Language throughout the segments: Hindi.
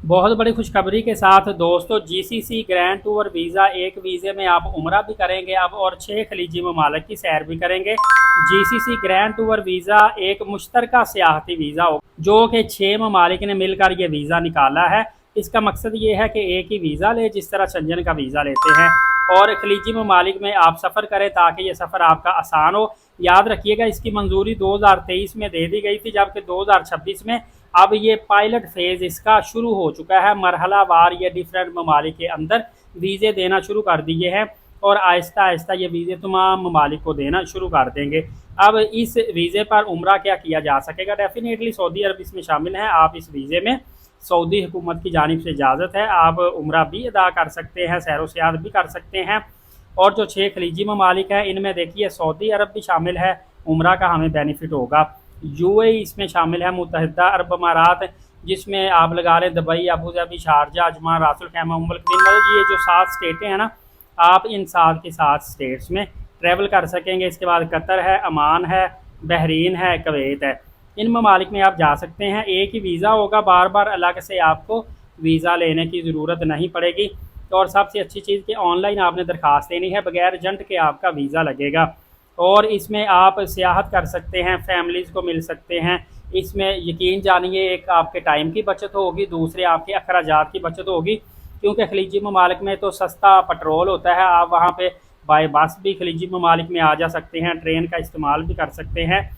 बहुत बड़ी खुशखबरी के साथ दोस्तों, जीसीसी ग्रैंड टूर वीज़ा, एक वीज़े में आप उम्रा भी करेंगे अब और 6 खलीजी ममालिक की सैर भी करेंगे। जीसीसी ग्रैंड टूर वीज़ा एक मुश्तरका सियाहती वीज़ा हो जो कि 6 ममालिक ने मिलकर ये वीज़ा निकाला है। इसका मकसद ये है कि एक ही वीज़ा ले जिस तरह शंजन का वीज़ा लेते हैं और खलीजी ममालिक में आप सफ़र करें ताकि ये सफ़र आपका आसान हो। याद रखिएगा, इसकी मंजूरी 2023 में दे दी गई थी, जबकि 2026 में अब ये पायलट फेज़ इसका शुरू हो चुका है। मरहला वार ये डिफरेंट ममालिक के अंदर वीज़े देना शुरू कर दिए हैं और आहिस्ता आहिस्ता ये वीज़े तमाम ममालिक को देना शुरू कर देंगे। अब इस वीज़े पर उम्रा क्या किया जा सकेगा? डेफिनेटली सऊदी अरब इसमें शामिल है। आप इस वीज़े में सऊदी हुकूमत की जानिब से इजाज़त है, आप उम्रा भी अदा कर सकते हैं, सैर व सियाहत भी कर सकते हैं। और जो 6 खलीजी ममालिक हैं इनमें देखिए सऊदी अरब भी शामिल है, उम्रा का हमें बेनिफिट होगा। यूएई इसमें शामिल है, मुत्तहिदा अरब अमारात, जिसमें आप लगा लें Dubai, Abu Dhabi, Sharjah, Ajman, Ras al Khaimah, Umm al Quwain, मतलब ये जो 7 स्टेटें हैं ना, आप इन 7 के 7 स्टेट्स में ट्रैवल कर सकेंगे। इसके बाद कतर है, अमान है, बहरीन है, कुवैत है। इन ममालिक में आप जा सकते हैं। एक ही वीज़ा होगा, बार बार अलग से आपको वीज़ा लेने की ज़रूरत नहीं पड़ेगी। और सबसे अच्छी चीज़ कि ऑनलाइन आपने दरख्वास्त देनी है, बगैर एजेंट के आपका वीज़ा लगेगा और इसमें आप सियाहत कर सकते हैं, फैमिलीज़ को मिल सकते हैं। इसमें यकीन जानिए, एक आपके टाइम की बचत होगी, दूसरे आपके अखराजात की बचत होगी, क्योंकि खलीजी ममालिक में तो सस्ता पेट्रोल होता है। आप वहाँ पे बाय बस भी खलीजी ममालिक में आ जा सकते हैं, ट्रेन का इस्तेमाल भी कर सकते हैं।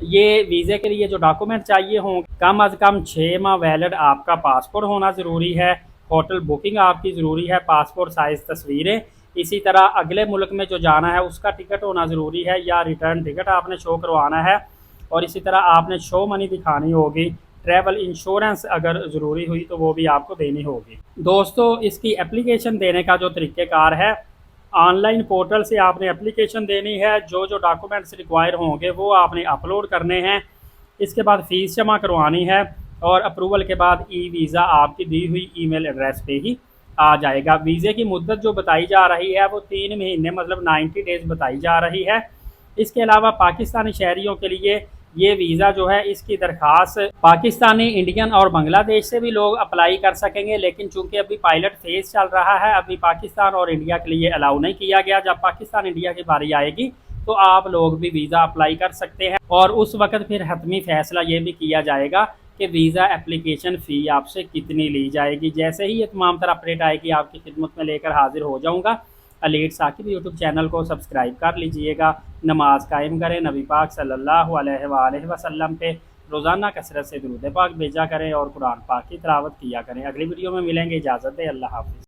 ये वीज़े के लिए जो डॉक्यूमेंट चाहिए होंगे, कम अज़ कम 6 माह वैलिड आपका पासपोर्ट होना ज़रूरी है, होटल बुकिंग आपकी ज़रूरी है, पासपोर्ट साइज़ तस्वीरें, इसी तरह अगले मुल्क में जो जाना है उसका टिकट होना ज़रूरी है या रिटर्न टिकट आपने शो करवाना है। और इसी तरह आपने शो मनी दिखानी होगी। ट्रैवल इंश्योरेंस अगर ज़रूरी हुई तो वो भी आपको देनी होगी। दोस्तों, इसकी एप्लीकेशन देने का जो तरीक़ेकार है, ऑनलाइन पोर्टल से आपने एप्लीकेशन देनी है, जो जो डॉक्यूमेंट्स रिक्वायर होंगे वो आपने अपलोड करने हैं। इसके बाद फ़ीस जमा करवानी है और अप्रूवल के बाद ई वीज़ा आपकी दी हुई ईमेल एड्रेस पे ही आ जाएगा। वीज़े की मुद्दत जो बताई जा रही है वो 3 महीने मतलब 90 डेज़ बताई जा रही है। इसके अलावा पाकिस्तानी शहरियों के लिए ये वीज़ा जो है, इसकी दरख्वास्त पाकिस्तानी, इंडियन और बांग्लादेश से भी लोग अप्लाई कर सकेंगे, लेकिन चूंकि अभी पायलट फेज़ चल रहा है, अभी पाकिस्तान और इंडिया के लिए अलाउ नहीं किया गया। जब पाकिस्तान इंडिया की बारी आएगी तो आप लोग भी वीज़ा अप्लाई कर सकते हैं और उस वक्त फिर हतमी फ़ैसला ये भी किया जाएगा कि वीज़ा एप्लीकेशन फ़ी आपसे कितनी ली जाएगी। जैसे ही ये तमाम तरह अपडेट आएगी आपकी खिदमत में लेकर हाजिर हो जाऊँगा। एलीट साकिब यूट्यूब चैनल को सब्सक्राइब कर लीजिएगा। नमाज कायम करें, नबी पाक सल्लल्लाहु अलैहि वसल्लम पे रोज़ाना कसरत से दुरूद पाक भेजा करें और कुरान पाक की तिलावत किया करें। अगली वीडियो में मिलेंगे, इजाज़त दें, अल्लाह हाफ़िज़।